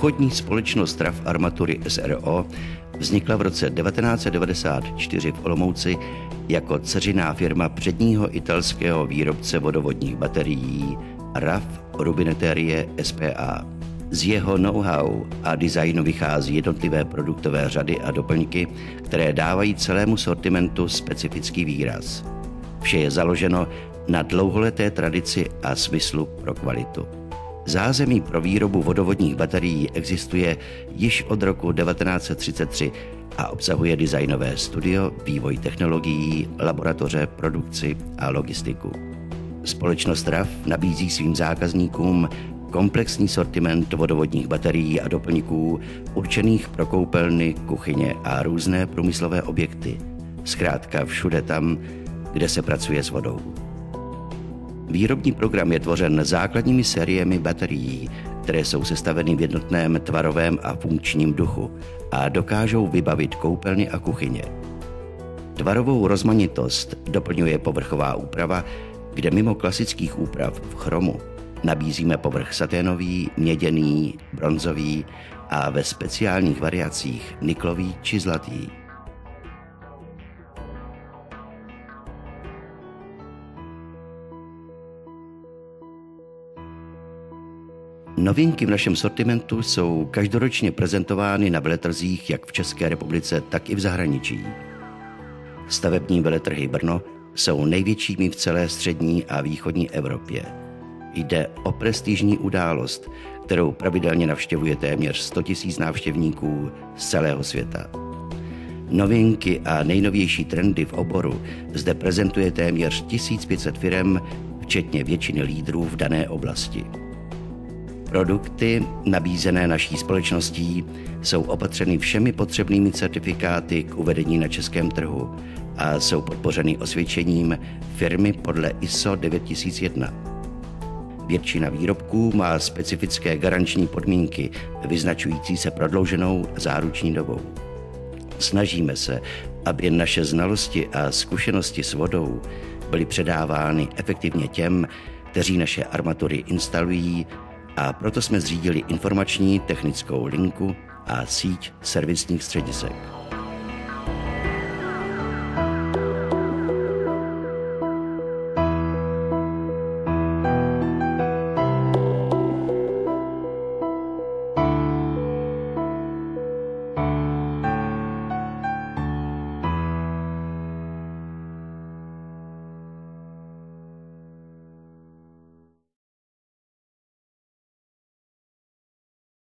Obchodní společnost RAF Armatury s.r.o. vznikla v roce 1994 v Olomouci jako dceřiná firma předního italského výrobce vodovodních baterií RAF Rubinetterie S.p.A. Z jeho know-how a designu vychází jednotlivé produktové řady a doplňky, které dávají celému sortimentu specifický výraz. Vše je založeno na dlouholeté tradici a smyslu pro kvalitu. Zázemí pro výrobu vodovodních baterií existuje již od roku 1933 a obsahuje designové studio, vývoj technologií, laboratoře, produkci a logistiku. Společnost RAF nabízí svým zákazníkům komplexní sortiment vodovodních baterií a doplňků určených pro koupelny, kuchyně a různé průmyslové objekty. Zkrátka všude tam, kde se pracuje s vodou. Výrobní program je tvořen základními sériemi baterií, které jsou sestaveny v jednotném tvarovém a funkčním duchu a dokážou vybavit koupelny a kuchyně. Tvarovou rozmanitost doplňuje povrchová úprava, kde mimo klasických úprav v chromu nabízíme povrch saténový, měděný, bronzový a ve speciálních variacích niklový či zlatý. Novinky v našem sortimentu jsou každoročně prezentovány na veletrzích jak v České republice, tak i v zahraničí. Stavební veletrhy Brno jsou největšími v celé střední a východní Evropě. Jde o prestižní událost, kterou pravidelně navštěvuje téměř 100 000 návštěvníků z celého světa. Novinky a nejnovější trendy v oboru zde prezentuje téměř 1500 firem, včetně většiny lídrů v dané oblasti. Produkty nabízené naší společností jsou opatřeny všemi potřebnými certifikáty k uvedení na českém trhu a jsou podpořeny osvědčením firmy podle ISO 9001. Většina výrobků má specifické garanční podmínky vyznačující se prodlouženou záruční dobou. Snažíme se, aby naše znalosti a zkušenosti s vodou byly předávány efektivně těm, kteří naše armatury instalují, a proto jsme zřídili informační technickou linku a síť servisních středisek.